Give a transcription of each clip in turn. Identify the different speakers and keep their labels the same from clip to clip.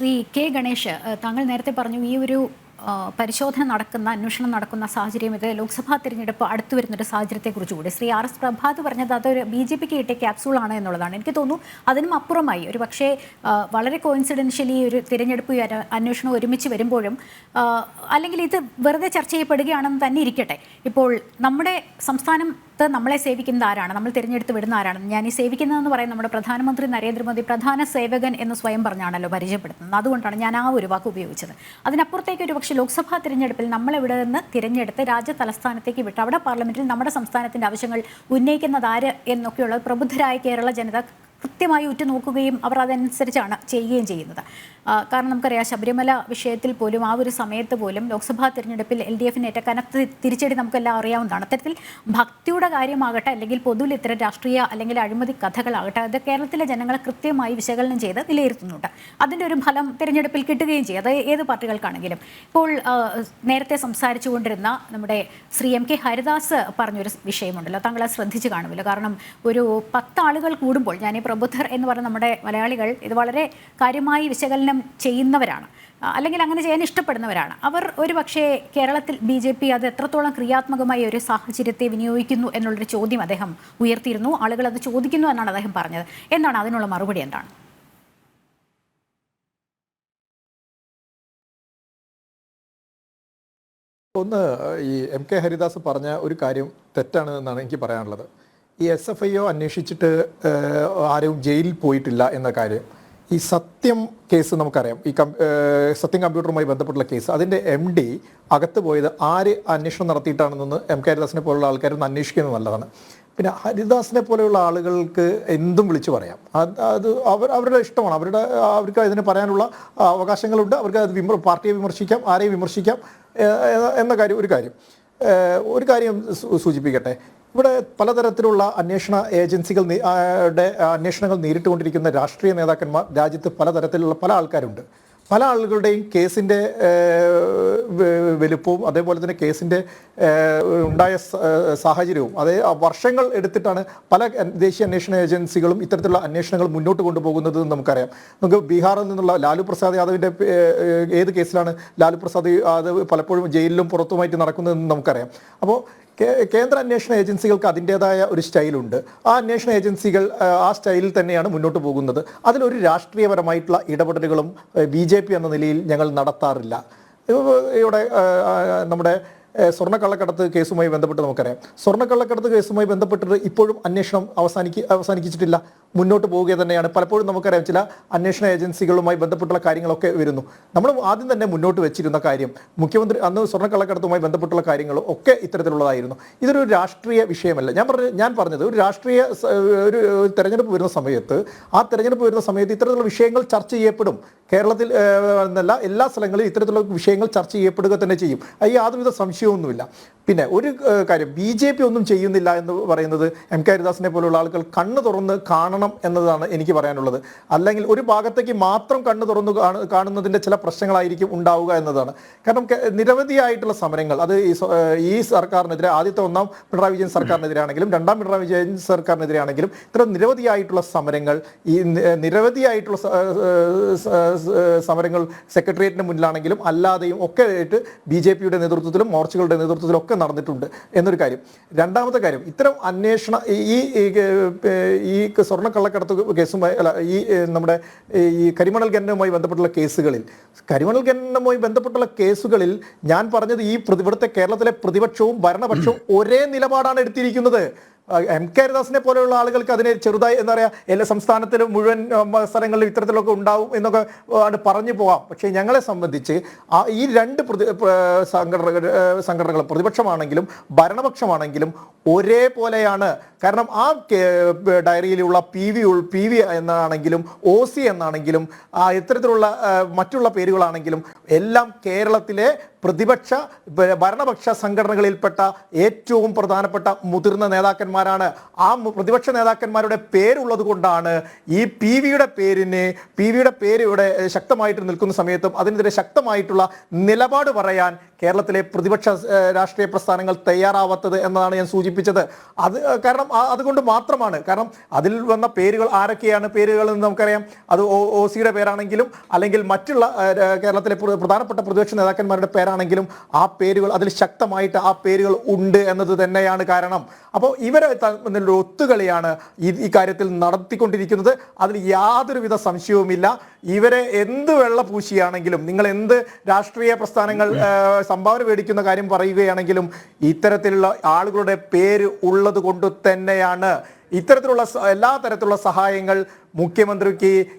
Speaker 1: Shri K Ganesh, താങ്കൾ നേരത്തെ പറഞ്ഞു ഈ ഒരു പരിശോധന നടക്കുന്ന അന്വേഷണം നടക്കുന്ന സാഹചര്യം ഇത് ലോക്സഭാ തിരഞ്ഞെടുപ്പ് അടുത്തു വരുന്നൊരു സാഹചര്യത്തെക്കുറിച്ച് കൂടി ശ്രീ ആർ എസ് പ്രഭാത് പറഞ്ഞത് അതൊരു BJPക്ക് കിട്ടിയ ക്യാപ്സൂളാണ് എന്നുള്ളതാണ്. എനിക്ക് തോന്നുന്നു അതിനും അപ്പുറമായി ഒരു പക്ഷേ വളരെ കോയിൻസിഡൻഷ്യലി ഒരു തിരഞ്ഞെടുപ്പ് അന്വേഷണം ഒരുമിച്ച് വരുമ്പോഴും അല്ലെങ്കിൽ ഇത് വെറുതെ ചർച്ച ചെയ്യപ്പെടുകയാണെന്ന് തന്നെ ഇരിക്കട്ടെ, ഇപ്പോൾ നമ്മുടെ സംസ്ഥാനം നമ്മളെ സേവിക്കുന്നത് ആരാണ്, നമ്മൾ തിരഞ്ഞെടുത്ത് വിടുന്ന ആരാണ്? ഞാൻ ഈ സേവിക്കുന്നതെന്ന് പറയുന്നത് നമ്മുടെ പ്രധാനമന്ത്രി നരേന്ദ്രമോദി പ്രധാന സേവകൻ എന്ന് സ്വയം പറഞ്ഞാണല്ലോ പരിചയപ്പെടുത്തുന്നത്. അതുകൊണ്ടാണ് ഞാൻ ആ ഒരു വാക്ക് ഉപയോഗിച്ചത്. അതിനപ്പുറത്തേക്ക് ഒരു പക്ഷേ ലോക്സഭാ തിരഞ്ഞെടുപ്പിൽ നമ്മളെവിടെ നിന്ന് തിരഞ്ഞെടുത്ത് രാജ്യ തലസ്ഥാനത്തേക്ക് വിട്ട് അവിടെ പാർലമെന്റിൽ നമ്മുടെ സംസ്ഥാനത്തിൻ്റെ ആവശ്യങ്ങൾ ഉന്നയിക്കുന്നത് ആര് എന്നൊക്കെയുള്ളത് പ്രബുദ്ധരായ കേരള ജനത കൃത്യമായി ഉറ്റുനോക്കുകയും അവർ അതനുസരിച്ചാണ് ചെയ്യുകയും ചെയ്യുന്നത്. കാരണം നമുക്കറിയാം, ശബരിമല വിഷയത്തിൽ പോലും ആ ഒരു സമയത്ത് പോലും ലോക്സഭാ തിരഞ്ഞെടുപ്പിൽ LDFന് ഏറ്റ കനത്ത തിരിച്ചടി നമുക്കെല്ലാം അറിയാവുന്നതാണ്. അത്തരത്തിൽ ഭക്തിയുടെ കാര്യമാകട്ടെ അല്ലെങ്കിൽ പൊതുവിൽ ഇത്തരം രാഷ്ട്രീയ അല്ലെങ്കിൽ അഴിമതി കഥകളാകട്ടെ അത് കേരളത്തിലെ ജനങ്ങളെ കൃത്യമായി വിശകലനം ചെയ്ത് വിലയിരുത്തുന്നുണ്ട്. അതിൻ്റെ ഒരു ഫലം തിരഞ്ഞെടുപ്പിൽ കിട്ടുകയും ചെയ്യും, അത് ഏത് പാർട്ടികൾക്കാണെങ്കിലും. ഇപ്പോൾ നേരത്തെ സംസാരിച്ചുകൊണ്ടിരുന്ന നമ്മുടെ ശ്രീ MK ഹരിദാസ് പറഞ്ഞൊരു വിഷയമുണ്ടല്ലോ, താങ്കൾ അത് ശ്രദ്ധിച്ച് കാണുമല്ലോ. കാരണം ഒരു 10 ആളുകൾ കൂടുമ്പോൾ, ഞാൻ ഈ പ്രബുദ്ധർ എന്ന് പറയുന്ന നമ്മുടെ മലയാളികൾ ഇത് വളരെ കാര്യമായി വിശകലനം ചെയ്യുന്നവരാണ്, അല്ലെങ്കിൽ അങ്ങനെ ചെയ്യാൻ ഇഷ്ടപ്പെടുന്നവരാണ്. അവർ ഒരു പക്ഷേ കേരളത്തിൽ BJP അത് എത്രത്തോളം ക്രിയാത്മകമായ ഒരു സാഹചര്യത്തെ വിനിയോഗിക്കുന്നു എന്നുള്ളൊരു ചോദ്യം അദ്ദേഹം ഉയർത്തിയിരുന്നു. ആളുകൾ അത് ചോദിക്കുന്നു എന്നാണ് അദ്ദേഹം പറഞ്ഞത്. എന്താണ് അതിനുള്ള മറുപടി? എന്താണ്?
Speaker 2: ഒന്ന്, ഈ MK ഹരിദാസ് പറഞ്ഞ ഒരു കാര്യം തെറ്റാണ് എന്നാണ് എനിക്ക് പറയാനുള്ളത്. ഈ SFIO അന്വേഷിച്ചിട്ട് ആരും ജയിലിൽ പോയിട്ടില്ല എന്ന കാര്യം, ഈ സത്യം കേസ് നമുക്കറിയാം, ഈ സത്യം കമ്പ്യൂട്ടറുമായി ബന്ധപ്പെട്ടുള്ള കേസ്, അതിൻ്റെ MD അകത്ത് പോയത് ആര് അന്വേഷണം നടത്തിയിട്ടാണെന്ന് MK ഹരിദാസിനെ പോലുള്ള ആൾക്കാരൊന്ന് അന്വേഷിക്കുന്നത് നല്ലതാണ്. പിന്നെ ഹരിദാസിനെ പോലെയുള്ള ആളുകൾക്ക് എന്തും വിളിച്ചു പറയാം, അത് അവരുടെ ഇഷ്ടമാണ്, അവർക്ക് അതിന് പറയാനുള്ള അവകാശങ്ങളുണ്ട്. അവർക്ക് അത് പാർട്ടിയെ വിമർശിക്കാം, ആരെയും വിമർശിക്കാം എന്ന കാര്യം. ഒരു കാര്യം സൂചിപ്പിക്കട്ടെ, ഇവിടെ പലതരത്തിലുള്ള അന്വേഷണ ഏജൻസികളുടെ അന്വേഷണങ്ങൾ നേരിട്ടുകൊണ്ടിരിക്കുന്ന രാഷ്ട്രീയ നേതാക്കന്മാർ രാജ്യത്ത് പലതരത്തിലുള്ള പല ആൾക്കാരുണ്ട്. പല ആളുകളുടെയും കേസിൻ്റെ വലുപ്പവും അതേപോലെ തന്നെ കേസിൻ്റെ ഉണ്ടായ സാഹചര്യവും വർഷങ്ങൾ എടുത്തിട്ടാണ് പല ദേശീയ അന്വേഷണ ഏജൻസികളും ഇത്തരത്തിലുള്ള അന്വേഷണങ്ങൾ മുന്നോട്ട് കൊണ്ടുപോകുന്നത് നമുക്കറിയാം. നമുക്ക് ബീഹാറിൽ നിന്നുള്ള ലാലു പ്രസാദ് യാദവിൻ്റെ ഏത് കേസിലാണ് ലാലു പ്രസാദ് യാദവ് പലപ്പോഴും ജയിലിലും പുറത്തുമായിട്ട് നടക്കുന്നതെന്ന് നമുക്കറിയാം. അപ്പോൾ കേന്ദ്ര അന്വേഷണ ഏജൻസികൾക്ക് അതിൻ്റേതായ ഒരു സ്റ്റൈലുണ്ട്. ആ അന്വേഷണ ഏജൻസികൾ ആ സ്റ്റൈലിൽ തന്നെയാണ് മുന്നോട്ട് പോകുന്നത്. അതിലൊരു രാഷ്ട്രീയപരമായിട്ടുള്ള ഇടപെടലുകളും BJP എന്ന നിലയിൽ ഞങ്ങൾ നടത്താറില്ല. ഇവിടെ നമ്മുടെ സ്വർണ്ണക്കള്ളക്കടത്ത് കേസുമായി ബന്ധപ്പെട്ട് നമുക്കറിയാം, സ്വർണ്ണക്കള്ളക്കടത്ത് കേസുമായി ബന്ധപ്പെട്ടിട്ട് ഇപ്പോഴും അന്വേഷണം അവസാനിച്ചിട്ടില്ല, മുന്നോട്ട് പോവുക തന്നെയാണ്. പലപ്പോഴും നമുക്കറിയാം, ചില അന്വേഷണ ഏജൻസികളുമായി ബന്ധപ്പെട്ടുള്ള കാര്യങ്ങളൊക്കെ വരുന്നു. നമ്മൾ ആദ്യം തന്നെ മുന്നോട്ട് വെച്ചിരുന്ന കാര്യം, മുഖ്യമന്ത്രി അന്ന് സ്വർണ്ണക്കള്ളക്കടത്തുമായി ബന്ധപ്പെട്ടുള്ള കാര്യങ്ങളും ഒക്കെ ഇത്തരത്തിലുള്ളതായിരുന്നു. ഇതൊരു രാഷ്ട്രീയ വിഷയമല്ല. ഞാൻ പറഞ്ഞത് ഒരു ഒരു തെരഞ്ഞെടുപ്പ് വരുന്ന സമയത്ത്, ആ തെരഞ്ഞെടുപ്പ് വരുന്ന സമയത്ത് ഇത്തരത്തിലുള്ള വിഷയങ്ങൾ ചർച്ച ചെയ്യപ്പെടും. കേരളത്തിൽ എന്നല്ല, എല്ലാ സ്ഥലങ്ങളിലും ഇത്തരത്തിലുള്ള വിഷയങ്ങൾ ചർച്ച ചെയ്യപ്പെടുക തന്നെ ചെയ്യും. ഈ യാതൊരുവിധ സംശയമൊന്നുമില്ല. പിന്നെ ഒരു കാര്യം, BJP ഒന്നും ചെയ്യുന്നില്ല എന്ന് പറയുന്നത് MK ഹരിദാസിനെ പോലുള്ള ആളുകൾ കണ്ണ് തുറന്ന് കാണണം എന്നതാണ് എനിക്ക് പറയാനുള്ളത്. അല്ലെങ്കിൽ ഒരു ഭാഗത്തേക്ക് മാത്രം കണ്ണ് തുറന്ന് കാണുന്നതിൻ്റെ ചില പ്രശ്നങ്ങളായിരിക്കും ഉണ്ടാവുക എന്നതാണ്. കാരണം നിരവധിയായിട്ടുള്ള സമരങ്ങൾ, അത് ഈ സർക്കാരിനെതിരെ, ആദ്യത്തെ ഒന്നാം പിണറായി വിജയൻ സർക്കാരിനെതിരെ ആണെങ്കിലും രണ്ടാം പിണറായി വിജയൻ സർക്കാരിനെതിരെ ആണെങ്കിലും ഇത്തരം നിരവധിയായിട്ടുള്ള സമരങ്ങൾ, ഈ നിരവധിയായിട്ടുള്ള സമരങ്ങൾ സെക്രട്ടേറിയറ്റിന് മുന്നിലാണെങ്കിലും അല്ലാതെയും ഒക്കെ ആയിട്ട് BJPയുടെ നേതൃത്വത്തിലും മോർച്ചകളുടെ നേതൃത്വത്തിലും ഒക്കെ നടന്നിട്ടുണ്ട് എന്നൊരു കാര്യം. രണ്ടാമത്തെ കാര്യം, ഇത്തരം അന്വേഷണ ഈ സ്വർണ്ണക്കള്ളക്കടത്ത് കേസുമായി നമ്മുടെ ഈ കരിമണൽ ഖനനവുമായി ബന്ധപ്പെട്ടുള്ള കേസുകളിൽ ഞാൻ പറഞ്ഞത്, ഇവിടുത്തെ കേരളത്തിലെ പ്രതിപക്ഷവും ഭരണപക്ഷവും ഒരേ നിലപാടാണ് എടുത്തിരിക്കുന്നത്. MK ഹരിദാസിനെ പോലെയുള്ള ആളുകൾക്ക് അതിനെ ചെറുതായി എന്താ പറയുക, എല്ലാ സംസ്ഥാനത്തിലും മുഴുവൻ സ്ഥലങ്ങളിലും ഇത്തരത്തിലൊക്കെ ഉണ്ടാവും എന്നൊക്കെ പറഞ്ഞു പോവാം. പക്ഷേ ഞങ്ങളെ സംബന്ധിച്ച് ഈ രണ്ട് സംഘടനകൾ പ്രതിപക്ഷമാണെങ്കിലും ഭരണപക്ഷമാണെങ്കിലും ഒരേപോലെയാണ്. കാരണം ആ ഡയറിയിലുള്ള PV എന്നാണെങ്കിലും OC എന്നാണെങ്കിലും ഇത്തരത്തിലുള്ള മറ്റുള്ള പേരുകളാണെങ്കിലും എല്ലാം കേരളത്തിലെ ഭരണപക്ഷ സംഘടനകളിൽപ്പെട്ട ഏറ്റവും പ്രധാനപ്പെട്ട മുതിർന്ന നേതാക്കന്മാരാണ്. ആ പ്രതിപക്ഷ നേതാക്കന്മാരുടെ പേരുള്ളത് കൊണ്ടാണ് ഈ PVയുടെ പേര് ഇവിടെ ശക്തമായിട്ട് നിൽക്കുന്ന സമയത്തും അതിനെതിരെ ശക്തമായിട്ടുള്ള നിലപാട് പറയാൻ കേരളത്തിലെ പ്രതിപക്ഷ രാഷ്ട്രീയ പ്രസ്ഥാനങ്ങൾ തയ്യാറാവാത്തത് എന്നതാണ് ഞാൻ സൂചിപ്പിച്ചത്. അത് കാരണം അതുകൊണ്ട് മാത്രമാണ്. കാരണം അതിൽ വന്ന പേരുകൾ ആരൊക്കെയാണ് പേരുകൾ എന്ന് നമുക്കറിയാം. അത് OC-യുടെ പേരാണെങ്കിലും അല്ലെങ്കിൽ മറ്റുള്ള കേരളത്തിലെ പ്രധാനപ്പെട്ട പ്രതിപക്ഷ നേതാക്കന്മാരുടെ പേരാണെങ്കിലും ആ പേരുകൾ അതിൽ ശക്തമായിട്ട് ആ പേരുകൾ ഉണ്ട് എന്നത് തന്നെയാണ് കാരണം. അപ്പോൾ ഇവരെ തമ്മിലുള്ള ഒത്തുകളിയാണ് ഈ കാര്യത്തിൽ നടത്തിക്കൊണ്ടിരിക്കുന്നത്. അതിൽ യാതൊരുവിധ സംശയവുമില്ല. ഇവരെ എന്ത് വെള്ള പൂശിയാണെങ്കിലും, നിങ്ങൾ എന്ത് രാഷ്ട്രീയ പ്രസ്ഥാനങ്ങൾ സംഭാവന മേടിക്കുന്ന കാര്യം പറയുകയാണെങ്കിലും ഇത്തരത്തിലുള്ള ആളുകളുടെ പേര് ഉള്ളത് കൊണ്ട് തന്നെയാണ് ഇത്തരത്തിലുള്ള എല്ലാ തരത്തിലുള്ള സഹായങ്ങൾ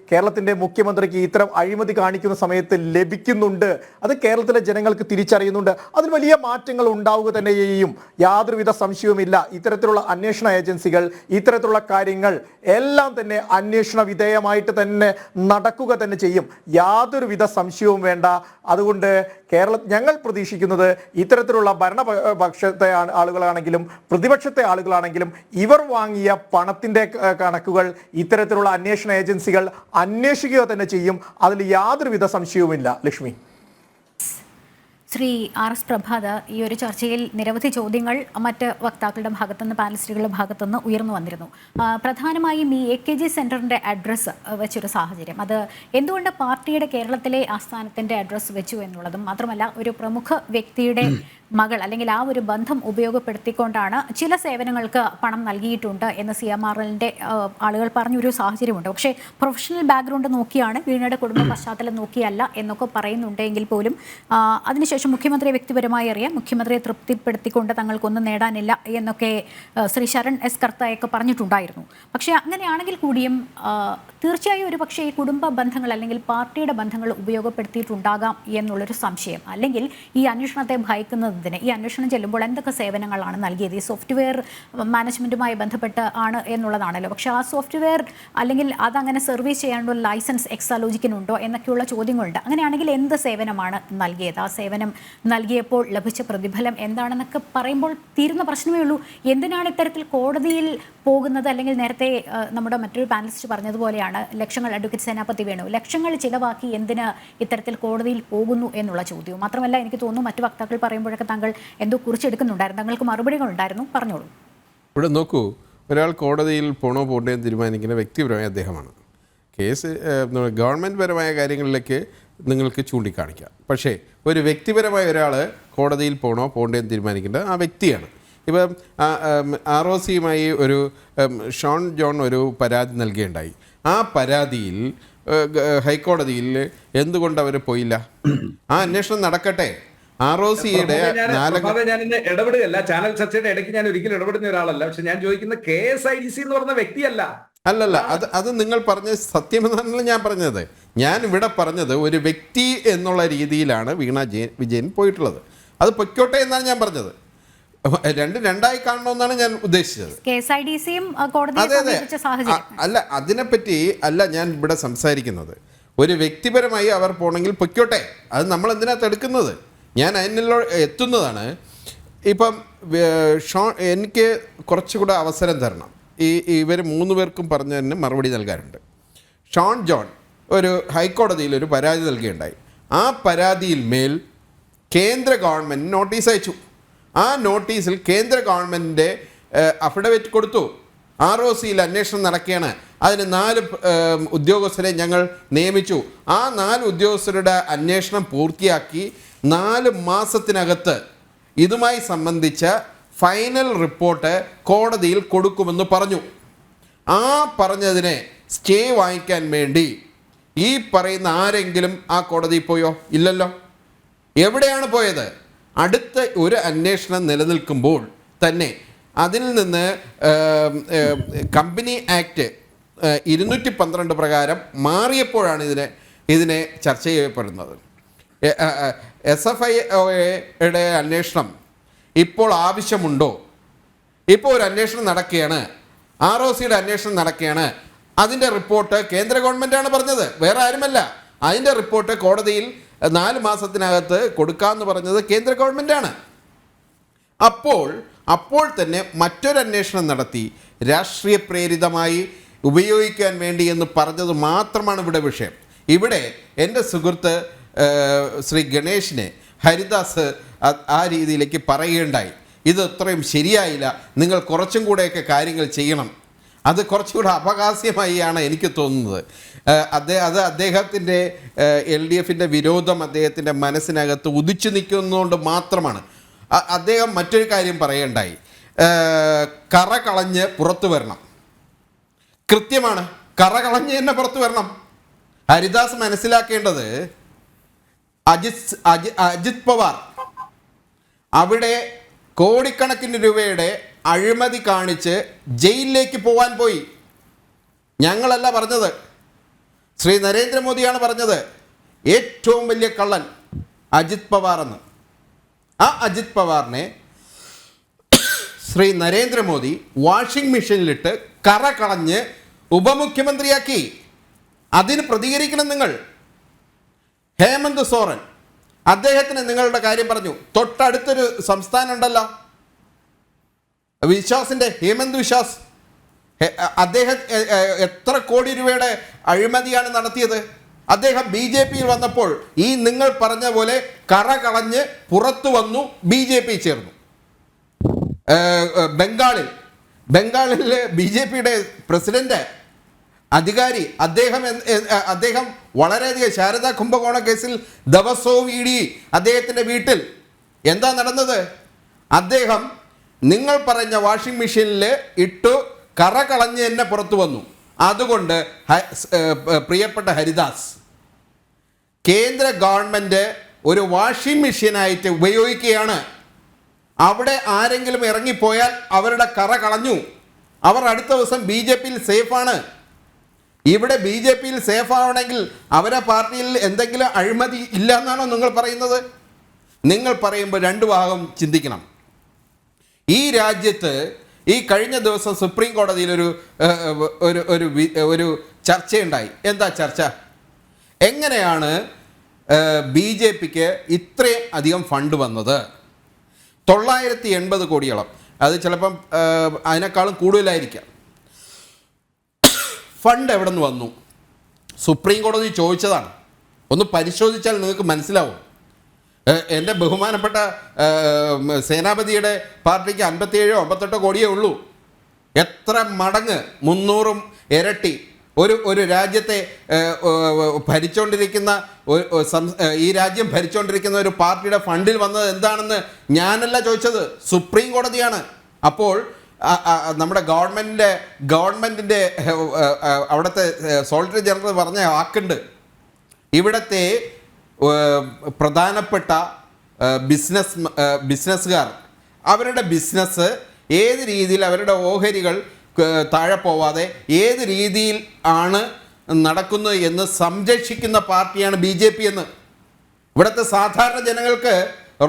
Speaker 2: കേരളത്തിന്റെ മുഖ്യമന്ത്രിക്ക് ഇത്തരം അഴിമതി കാണിക്കുന്ന സമയത്ത് ലഭിക്കുന്നുണ്ട്. അത് കേരളത്തിലെ ജനങ്ങൾക്ക് തിരിച്ചറിയുന്നുണ്ട്. അതിൽ വലിയ മാറ്റങ്ങൾ ഉണ്ടാവുക തന്നെ ചെയ്യും, യാതൊരുവിധ സംശയവുമില്ല. ഇത്തരത്തിലുള്ള അന്വേഷണ ഏജൻസികൾ ഇത്തരത്തിലുള്ള കാര്യങ്ങൾ എല്ലാം തന്നെ അന്വേഷണ വിധേയമായിട്ട് തന്നെ നടക്കുക തന്നെ ചെയ്യും, യാതൊരുവിധ സംശയവും വേണ്ട. അതുകൊണ്ട് ഞങ്ങൾ പ്രതീക്ഷിക്കുന്നത് ഇത്തരത്തിലുള്ള ഭരണപക്ഷത്തെ ആളുകളാണെങ്കിലും പ്രതിപക്ഷത്തെ ആളുകളാണെങ്കിലും ഇവർ വാങ്ങിയ പണത്തിന്റെ കണക്കുകൾ ഇത്തരത്തിലുള്ള അന്വേഷണ ഏജൻസികൾ അന്വേഷിക്കുക തന്നെ ചെയ്യും. അതിൽ യാതൊരുവിധ സംശയവുമില്ല. ലക്ഷ്മി.
Speaker 1: ശ്രീ RS പ്രഭാത്, ഈ ഒരു ചർച്ചയിൽ നിരവധി ചോദ്യങ്ങൾ മറ്റ് വക്താക്കളുടെ ഭാഗത്തുനിന്ന് പാനലിസ്റ്റുകളുടെ ഭാഗത്തുനിന്ന് ഉയർന്നു വന്നിരുന്നു. പ്രധാനമായും ഈ AKG സെന്ററിന്റെ അഡ്രസ്സ് വെച്ചൊരു സാഹചര്യം, അത് എന്തുകൊണ്ട് പാർട്ടിയുടെ കേരളത്തിലെ ആസ്ഥാനത്തിന്റെ അഡ്രസ്സ് വെച്ചു എന്നുള്ളതും മാത്രമല്ല ഒരു പ്രമുഖ വ്യക്തിയുടെ മകൾ അല്ലെങ്കിൽ ആ ഒരു ബന്ധം ഉപയോഗപ്പെടുത്തിക്കൊണ്ടാണ് ചില സേവനങ്ങൾക്ക് പണം നൽകിയിട്ടുണ്ട് എന്ന് CMRLന്റെ ആളുകൾ പറഞ്ഞൊരു സാഹചര്യമുണ്ട്. പക്ഷേ പ്രൊഫഷണൽ ബാക്ക്ഗ്രൗണ്ട് നോക്കിയാണ്, വീണയുടെ കുടുംബ പശ്ചാത്തലം നോക്കിയല്ല എന്നൊക്കെ പറയുന്നുണ്ടെങ്കിൽ പോലും അതിനുശേഷം മുഖ്യമന്ത്രിയെ വ്യക്തിപരമായി അറിയാം, മുഖ്യമന്ത്രിയെ തൃപ്തിപ്പെടുത്തിക്കൊണ്ട് തങ്ങൾക്കൊന്നും നേടാനില്ല എന്നൊക്കെ ശ്രീ ശരൺ S. കർത്തായൊക്കെ പറഞ്ഞിട്ടുണ്ടായിരുന്നു. പക്ഷേ അങ്ങനെയാണെങ്കിൽ കൂടിയും തീർച്ചയായും ഒരു പക്ഷേ ഈ കുടുംബ ബന്ധങ്ങൾ അല്ലെങ്കിൽ പാർട്ടിയുടെ ബന്ധങ്ങൾ ഉപയോഗപ്പെടുത്തിയിട്ടുണ്ടാകാം എന്നുള്ളൊരു സംശയം. അല്ലെങ്കിൽ ഈ അന്വേഷണത്തെ ഭയക്കുന്നത് ഈ അന്വേഷണം ചെല്ലുമ്പോൾ എന്തൊക്കെ സേവനങ്ങളാണ് നൽകിയത്, ഈ സോഫ്റ്റ്വെയർ മാനേജ്മെന്റുമായി ബന്ധപ്പെട്ട് ആണ് എന്നുള്ളതാണല്ലോ. പക്ഷെ ആ സോഫ്റ്റ്വെയർ അല്ലെങ്കിൽ അതങ്ങനെ സർവീസ് ചെയ്യാനുള്ള ലൈസൻസ് എക്സാലോജിക്കിനുണ്ടോ എന്നൊക്കെയുള്ള ചോദ്യങ്ങളുണ്ട്. അങ്ങനെയാണെങ്കിൽ എന്ത് സേവനമാണ് നൽകിയത്, ആ സേവനം നൽകിയപ്പോൾ ലഭിച്ച പ്രതിഫലം എന്താണെന്നൊക്കെ പറയുമ്പോൾ തീരുന്ന പ്രശ്നമേ ഉള്ളൂ. എന്തിനാണ് ഇത്തരത്തിൽ കോടതിയിൽ പോകുന്നത്? അല്ലെങ്കിൽ നേരത്തെ നമ്മുടെ മറ്റൊരു പാനലിസ്റ്റ് പറഞ്ഞതുപോലെയാണ് ലക്ഷങ്ങൾ, അഡ്വക്കേറ്റ് സേനാപതി വേണു, ലക്ഷങ്ങൾ ചിലവാക്കി എന്തിന് ഇത്തരത്തിൽ കോടതിയിൽ പോകുന്നു എന്നുള്ള ചോദ്യവും. മാത്രമല്ല എനിക്ക് തോന്നുന്നു മറ്റു വക്താക്കൾ പറയുമ്പോഴൊക്കെ താങ്കൾ എന്തോ കുറിച്ചെടുക്കുന്നുണ്ടായിരുന്നു, താങ്കൾക്ക് മറുപടികൾ ഉണ്ടായിരുന്നു, പറഞ്ഞോളൂ.
Speaker 3: ഇവിടെ നോക്കൂ, ഒരാൾ കോടതിയിൽ പോണ്ടേ തീരുമാനിക്കുന്ന വ്യക്തിപരമായ അദ്ദേഹമാണ്. കേസ് ഗവൺമെൻറ് പരമായ കാര്യങ്ങളിലേക്ക് നിങ്ങൾക്ക് ചൂണ്ടിക്കാണിക്കാം. പക്ഷേ ഒരു വ്യക്തിപരമായ ഒരാൾ കോടതിയിൽ പോണ്ടേ തീരുമാനിക്കേണ്ടത് ആ വ്യക്തിയാണ്. ഇപ്പം ROCയുമായി ഒരു ഷോൺ ജോൺ ഒരു പരാതി നൽകുകയുണ്ടായി. ആ പരാതിയിൽ ഹൈക്കോടതിയിൽ എന്തുകൊണ്ട് അവർ പോയില്ല? ആ അന്വേഷണം നടക്കട്ടെ. ROCയുടെ
Speaker 4: ഞാൻ ഇടപെടുകയല്ല, ചാനൽ ചർച്ചയുടെ ഇടയ്ക്ക് ഞാൻ ഒരിക്കലും ഇടപെടുന്ന ഒരാളല്ല. പക്ഷെ ഞാൻ ചോദിക്കുന്ന KSIDC എന്ന് പറഞ്ഞ വ്യക്തിയല്ല.
Speaker 3: അല്ലല്ല, അത് നിങ്ങൾ പറഞ്ഞ സത്യമെന്നാണല്ലോ ഞാൻ പറഞ്ഞത്. ഞാൻ ഇവിടെ പറഞ്ഞത് ഒരു വ്യക്തി എന്നുള്ള രീതിയിലാണ് വീണ വിജയൻ പോയിട്ടുള്ളത്. അത് പൊയ്ക്കോട്ടെ എന്നാണ് ഞാൻ പറഞ്ഞത്. രണ്ടായി കാണണമെന്നാണ് ഞാൻ ഉദ്ദേശിച്ചത്. അതെ അതെ, അല്ല അതിനെപ്പറ്റി അല്ല ഞാൻ ഇവിടെ സംസാരിക്കുന്നത്. ഒരു വ്യക്തിപരമായി അവർ പോണെങ്കിൽ പൊയ്ക്കോട്ടെ, അത് നമ്മൾ എന്തിനാ തടുക്കുന്നത്? ഞാൻ അതിനുള്ള എത്തുന്നതാണ്. ഇപ്പം എനിക്ക് കുറച്ചുകൂടെ അവസരം തരണം. ഇവർ 3 പേർക്കും പറഞ്ഞതിന് മറുപടി നൽകാറുണ്ട്. ഷോൺ ജോൺ ഒരു ഹൈക്കോടതിയിൽ ഒരു പരാതി നൽകുകയുണ്ടായി. ആ പരാതിയിൽ മേൽ കേന്ദ്ര ഗവൺമെൻറ് നോട്ടീസ് അയച്ചു. ആ നോട്ടീസിൽ കേന്ദ്ര ഗവൺമെൻറ്റിൻ്റെ അഫിഡവിറ്റ് കൊടുത്തു. ROCയിൽ അന്വേഷണം നടക്കുകയാണ്, അതിന് 4 ഉദ്യോഗസ്ഥരെ ഞങ്ങൾ നിയമിച്ചു. ആ 4 ഉദ്യോഗസ്ഥരുടെ അന്വേഷണം പൂർത്തിയാക്കി 4 മാസത്തിനകത്ത് ഇതുമായി സംബന്ധിച്ച ഫൈനൽ റിപ്പോർട്ട് കോടതിയിൽ കൊടുക്കുമെന്ന് പറഞ്ഞു. ആ പറഞ്ഞതിനെ സ്റ്റേ വാങ്ങിക്കാൻ വേണ്ടി ഈ പറയുന്ന ആരെങ്കിലും ആ കോടതിയിൽ പോയോ? ഇല്ലല്ലോ. എവിടെയാണ് പോയത്? അടുത്ത ഒരു അന്വേഷണം നിലനിൽക്കുമ്പോൾ തന്നെ അതിൽ നിന്ന് കമ്പനി ആക്ട് 212 പ്രകാരം മാറിയപ്പോഴാണ് ഇതിനെ ചർച്ച ചെയ്യപ്പെടുന്നത്. SFIയുടെ അന്വേഷണം ഇപ്പോൾ ആവശ്യമുണ്ടോ? ഇപ്പോൾ ഒരു അന്വേഷണം നടക്കുകയാണ്, ROCയുടെ അന്വേഷണം നടക്കുകയാണ്. അതിൻ്റെ റിപ്പോർട്ട് കേന്ദ്ര ഗവൺമെൻറ്റാണ് പറഞ്ഞത്, വേറെ ആരുമല്ല. അതിൻ്റെ റിപ്പോർട്ട് കോടതിയിൽ 4 മാസത്തിനകത്ത് കൊടുക്കാമെന്ന് പറഞ്ഞത് കേന്ദ്ര ഗവൺമെൻറ്റാണ്. അപ്പോൾ തന്നെ മറ്റൊരു അന്വേഷണം നടത്തി രാഷ്ട്രീയ പ്രേരിതമായി ഉപയോഗിക്കാൻ വേണ്ടി എന്ന് പറഞ്ഞത് മാത്രമാണ് ഇവിടെ വിഷയം. ഇവിടെ എൻ്റെ സുഹൃത്ത് ശ്രീ ഗണേഷിനെ ഹരിദാസ് ആ രീതിയിലേക്ക് പറയുകയുണ്ടായി. ഇത് അത്രയും ശരിയായില്ല, നിങ്ങൾ കുറച്ചും കൂടെയൊക്കെ കാര്യങ്ങൾ ചെയ്യണം. അത് കുറച്ചുകൂടെ അപഹാസ്യമായിയാണ് എനിക്ക് തോന്നുന്നത്. അദ്ദേഹത്തിൻ്റെ LDFൻ്റെ വിരോധം അദ്ദേഹത്തിൻ്റെ മനസ്സിനകത്ത് ഉദിച്ചു നിൽക്കുന്നതുകൊണ്ട് മാത്രമാണ്. അദ്ദേഹം മറ്റൊരു കാര്യം പറയുകയുണ്ടായി, കറ കളഞ്ഞ് പുറത്തു വരണം. കൃത്യമാണ്, കറ കളഞ്ഞ് തന്നെ പുറത്തു വരണം. ഹരിദാസ് മനസ്സിലാക്കേണ്ടത് അജിത് പവാർ അവിടെ കോടിക്കണക്കിന് രൂപയുടെ അഴിമതി കാണിച്ച് ജയിലിലേക്ക് പോകാൻ പോയി. ഞങ്ങളല്ല പറഞ്ഞത്, ശ്രീ നരേന്ദ്രമോദിയാണ് പറഞ്ഞത് ഏറ്റവും വലിയ കള്ളൻ അജിത് പവാർ എന്ന്. ആ അജിത് പവാറിനെ ശ്രീ നരേന്ദ്രമോദി വാഷിംഗ് മെഷീനിലിട്ട് കറ കളഞ്ഞ് ഉപമുഖ്യമന്ത്രിയാക്കി. അതിന് പ്രതികരിക്കണം നിങ്ങൾ. ഹേമന്ത് സോറൻ, അദ്ദേഹത്തിന് നിങ്ങളുടെ കാര്യം പറഞ്ഞു. തൊട്ടടുത്തൊരു സംസ്ഥാനം ഉണ്ടല്ലോ വിശ്വാസിൻ്റെ, ഹേമന്ത് വിശ്വാസ്, അദ്ദേഹം എത്ര കോടി രൂപയുടെ അഴിമതിയാണ് നടത്തിയത്. അദ്ദേഹം BJPയിൽ വന്നപ്പോൾ ഈ നിങ്ങൾ പറഞ്ഞ പോലെ കറ കളഞ്ഞ് പുറത്തു വന്നു, BJP ചേർന്നു. ബംഗാളിൽ BJPയുടെ പ്രസിഡന്റ് അധികാരി അദ്ദേഹം വളരെയധികം ശാരദാ കുംഭകോണ കേസിൽ ദിവസവും ED അദ്ദേഹത്തിൻ്റെ വീട്ടിൽ എന്താ നടന്നത്? അദ്ദേഹം നിങ്ങൾ പറഞ്ഞ വാഷിംഗ് മെഷീനിൽ ഇട്ടു കറ കളഞ്ഞ് തന്നെ പുറത്തു വന്നു. അതുകൊണ്ട് പ്രിയപ്പെട്ട ഹരിദാസ്, കേന്ദ്ര ഗവൺമെൻറ് ഒരു വാഷിംഗ് മെഷീനായിട്ട് ഉപയോഗിക്കുകയാണ്. അവിടെ ആരെങ്കിലും ഇറങ്ങിപ്പോയാൽ അവരുടെ കറ കളഞ്ഞു, അവർ അടുത്ത ദിവസം BJPയിൽ സേഫാണ്. ഇവിടെ BJPയിൽ സേഫ് ആവണമെങ്കിൽ അവരെ പാർട്ടിയിൽ എന്തെങ്കിലും അഴിമതി ഇല്ല എന്നാണോ നിങ്ങൾ പറയുന്നത്? നിങ്ങൾ പറയുമ്പോൾ രണ്ട് ഭാഗം ചിന്തിക്കണം. ഈ രാജ്യത്ത് ഈ കഴിഞ്ഞ ദിവസം സുപ്രീം കോടതിയിൽ ഒരു ചർച്ചയുണ്ടായി. എന്താ ചർച്ച? എങ്ങനെയാണ് BJPക്ക് ഇത്രയും അധികം ഫണ്ട് വന്നത്? 980 കോടിയോളം, അത് ചിലപ്പം അതിനേക്കാളും കൂടുതലായിരിക്കാം. ഫണ്ട് എവിടെ നിന്ന് വന്നു? സുപ്രീം കോടതി ചോദിച്ചതാണ്. ഒന്ന് പരിശോധിച്ചാൽ നിങ്ങൾക്ക് മനസ്സിലാവും. എൻ്റെ ബഹുമാനപ്പെട്ട സേനാപതിയുടെ പാർട്ടിക്ക് 57-58 കോടിയേ ഉള്ളൂ. എത്ര മടങ്ങ്, 300 ഇരട്ടി ഒരു രാജ്യത്തെ ഭരിച്ചുകൊണ്ടിരിക്കുന്ന ഈ രാജ്യം ഭരിച്ചുകൊണ്ടിരിക്കുന്ന ഒരു പാർട്ടിയുടെ ഫണ്ടിൽ വന്നത് എന്താണെന്ന് ഞാനല്ല ചോദിച്ചത്, സുപ്രീം കോടതിയാണ്. അപ്പോൾ നമ്മുടെ ഗവൺമെൻറ്റിൻ്റെ അവിടുത്തെ സോളിസിറ്റർ ജനറൽ പറഞ്ഞ ഇവിടുത്തെ പ്രധാനപ്പെട്ട ബിസിനസ്സുകാർ അവരുടെ ബിസിനസ് ഏത് രീതിയിൽ, അവരുടെ ഓഹരികൾ താഴെ പോവാതെ ഏത് രീതിയിൽ ആണ് നടക്കുന്നത് എന്ന് സംരക്ഷിക്കുന്ന പാർട്ടിയാണ് BJP എന്ന്. ഇവിടുത്തെ സാധാരണ ജനങ്ങൾക്ക്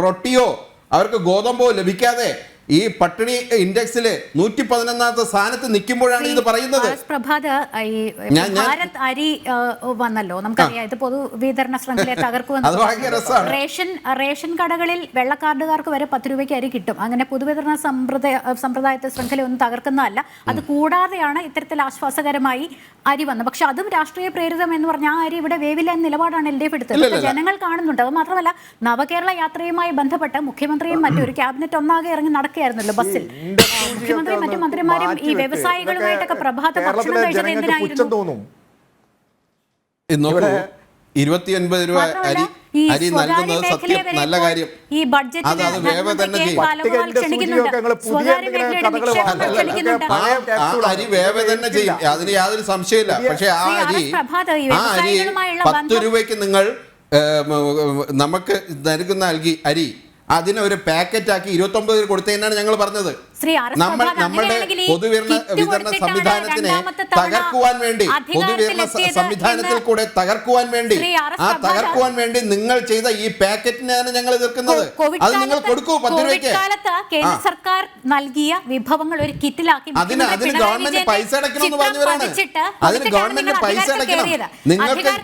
Speaker 3: റൊട്ടിയോ അവർക്ക് ഗോതമ്പോ ലഭിക്കാതെ ഈ പട്ടിണി ഇൻഡെക്സിൽ 111ാമത്തെ സ്ഥാനത്ത് നിൽക്കുമ്പോഴാണ് ഇത് പറയുന്നത്.
Speaker 1: ഭാരത് അരി വന്നല്ലോ, നമുക്കറിയാം. ഇത് പൊതുവിതരണ ശൃംഖലയെ തകർക്കുമെന്ന്. റേഷൻ കടകളിൽ വെള്ളക്കാർഡുകാർക്ക് വരെ 10 രൂപയ്ക്ക് അരി കിട്ടും. അങ്ങനെ പൊതുവിതരണ സമ്പ്രദായത്തെ ശൃംഖല ഒന്നും തകർക്കുന്നതല്ല. അത് കൂടാതെയാണ് ഇത്തരത്തിൽ ആശ്വാസകരമായി അരി വന്നത്. പക്ഷെ അതും രാഷ്ട്രീയ പ്രേരിതം എന്ന് പറഞ്ഞാൽ ആ അരി ഇവിടെ വേവില്ല എന്ന നിലപാടാണ് LDF എടുത്തത്. ജനങ്ങൾ കാണുന്നുണ്ട്. അത് മാത്രമല്ല, നവകേരള യാത്രയുമായി ബന്ധപ്പെട്ട് മുഖ്യമന്ത്രിയും മറ്റൊരു ക്യാബിനറ്റ് ഒന്നാകെ ഇറങ്ങി നടക്കുകയായിരുന്നല്ലോ ബസ്സിൽ. മുഖ്യമന്ത്രിയും മറ്റു മന്ത്രിമാരും ഈ വ്യവസായികളുമായിട്ടൊക്കെ പ്രഭാത ഭക്ഷണം കഴിച്ചത് എന്തിനായിരുന്നു?
Speaker 3: 29 രൂപ അരി നൽകുന്നത് സത്യം നല്ല കാര്യം.
Speaker 1: ഈ ബഡ്ജറ്റിൽ
Speaker 3: അരി വേവ തന്നെ ചെയ്യും, അതിന് യാതൊരു സംശയമില്ല. പക്ഷെ ആ അരി 10 രൂപയ്ക്ക് നിങ്ങൾ നമുക്ക് നൽകുന്ന അരി അതിനൊരു പാക്കറ്റാക്കി 29 കൊടുത്തതിനാണ് ഞങ്ങൾ പറഞ്ഞത്. നമ്മുടെ പൊതുവിതരണ സംവിധാനത്തിനെ തകർക്കുവാൻ വേണ്ടി, പൊതുവിതരണ സംവിധാനത്തിൽ കൂടെ തകർക്കുവാൻ വേണ്ടി നിങ്ങൾ ചെയ്ത ഈ പാക്കറ്റിനെയാണ് ഞങ്ങൾ എതിർക്കുന്നത്. അത് നിങ്ങൾ കൊടുക്കൂ 10 രൂപയ്ക്ക്.
Speaker 1: കേന്ദ്ര സർക്കാർ നൽകിയ വിഭവങ്ങൾ ഒരു കിറ്റിലാക്കി
Speaker 3: അതിന് ഗവൺമെന്റ് പൈസ അടയ്ക്കണമെന്ന് പറഞ്ഞവരാണ്. അതിന് ഗവൺമെന്റ് പൈസ അടയ്ക്കണം. നിങ്ങൾക്ക്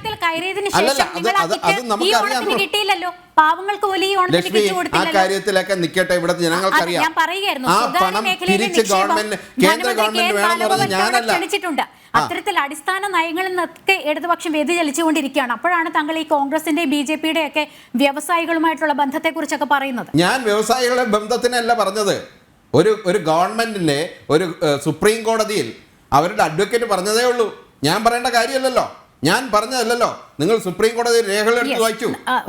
Speaker 3: അത് നമുക്കറിയാം.
Speaker 1: കിട്ടിയില്ലല്ലോ പാവങ്ങൾക്ക് വലിയ
Speaker 3: ലക്ഷ്മി, ആ കാര്യത്തിലൊക്കെ നിൽക്കട്ടെ. ഇവിടെ ജനങ്ങൾക്കറിയാം.
Speaker 1: ഞാൻ പറയുകയായിരുന്നു,
Speaker 3: ആ പണം തിരിച്ച് ഗവൺമെന്റ് കേന്ദ്ര ഗവൺമെന്റ് വേണമെന്ന് പറഞ്ഞത് ഞാനല്ല.
Speaker 1: ക്ഷണിച്ചിട്ടുണ്ട്. അത്തരത്തിൽ അടിസ്ഥാന നയങ്ങളിൽ നിന്നൊക്കെ ഇടതുപക്ഷം വ്യതിചലിച്ചുകൊണ്ടിരിക്കുകയാണ്. അപ്പോഴാണ് താങ്കൾ ഈ കോൺഗ്രസിന്റെ BJP-യുടെ ഒക്കെ വ്യവസായികളുമായിട്ടുള്ള ബന്ധത്തെക്കുറിച്ചൊക്കെ പറയുന്നത്.
Speaker 3: ഞാൻ വ്യവസായികളുടെ ബന്ധത്തിനല്ല പറഞ്ഞത്. ഒരു ഗവൺമെന്റിന്റെ ഒരു സുപ്രീം കോടതിയിൽ അവരുടെ അഡ്വക്കേറ്റ് പറഞ്ഞതേ ഉള്ളൂ. ഞാൻ പറയേണ്ട കാര്യമല്ലല്ലോ, ഞാൻ പറഞ്ഞതല്ലോ. നിങ്ങൾ സുപ്രീം കോടതി രേഖകൾ എടുത്ത്